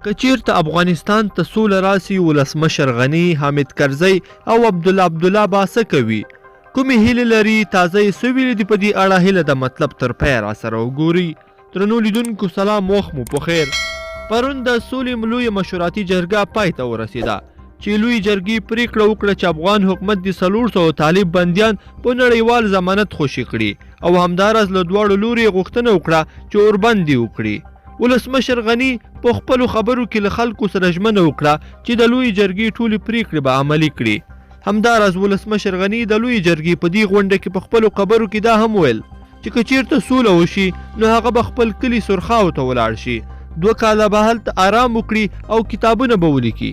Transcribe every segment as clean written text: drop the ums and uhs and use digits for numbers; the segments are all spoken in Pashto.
که چیرته افغانستان ته سوله راسي ولسمشر غني، حامد کرزي او عبدالله با څه کوي؟ کومې هیلې لري؟ تازه یې څه ویلي دي په دې اړه؟ هیله د مطلب تر پایه راسره وګورئ. درنو لیدونکو سلام، وخت مو پخیر. پرون د سولې لویه مشوراتي جرګه پای ته ورسېده چې لوی جرګې پریکړه وکړه چې افغان حکومت د 400 طالب بندیان په نړیوال ضمانت خوشي کړي او همداراز له دواړو لوري غوښتنه وکړه چې اوربند یې وکړي. ولسمشر غني په خپلو خبرو کې له خلکو سره ژمنه وکړه چې د لوی جرګې ټولې پریکړې به عملي کړي. همداراز ولسمشر غني د لوی جرګې په دې غونډه کې په خپلو خبرو کې دا هم ویل چې که چیرته سوله وشي نو هغه به خپل کلي سرخاو ته ولاړ شي، 2 کاله به هلته آرام وکړي او کتابونه به ولیکي.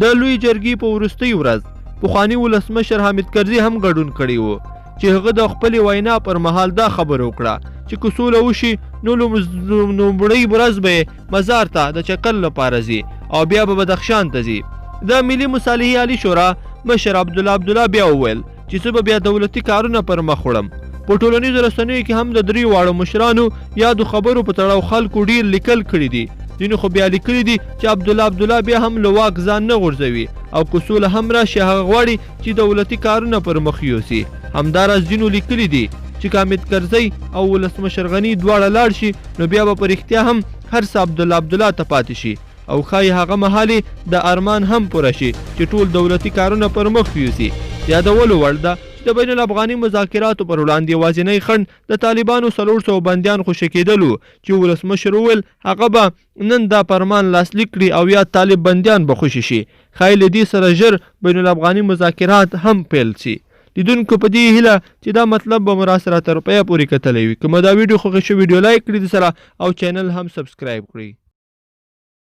د لوی جرګې په وروستۍ ورځ پخواني ولسمشر حامد کرزي هم ګډون کړی و چې هغه د خپلې وینا پر مهال دا خبره وکړه چې که سوله وشي نو لومړۍ ورځ به مزار ته د چکر لپاره ځي او بیا به بدخشان ته ځي. د ملي مصالحې عالي شورا مشر عبدالله بیا وویل چې زه به بیا دولتي کارونه پر مخ وړم. په ټولنیزو رسنیو کې هم د 3 واړو مشرانو یادو خبرو په تړاو خلکو ډیر لیکل کړي دي. ځینو خو بیا لیکلي دي چې عبدالله بیا هم له واک ځان نه غورځوي او که سوله هم راشي هغه غواړي چې دولتي کارونه پر مخ یوسي. همداراز ځینو لیکلي دي چې حامد کرزي او ولسمشر غني دواړه لاړ شي نو بیا به په رښتیا هم هر څه عبدالله ته پاتې شي او ښایي هغه مهالې د ارمان هم پوره شي چې ټول دولتي کارونه پر مخ یوسي. یادولو وړ ده چې د بین الافغاني مذاکراتو پر وړاندې یوازینی خنډ د طالبانو 400 بندیان خوشي کېدلو چې ولسمشر وویل هغه به نن دا فرمان لاسلیک کړي او یا طالب بندیان به خوشي شي. ښایي له دې سره ژر بین الافغاني مذاکرات هم پیل شي. لیدونکو په دې هیله چې دا مطلب به مو راسره تر پایه پورې کتلی وي. که مو دا ویډیو خوښ شوی ویډیو لایک کړئ سره او چینل هم سبسکرایب کړئ.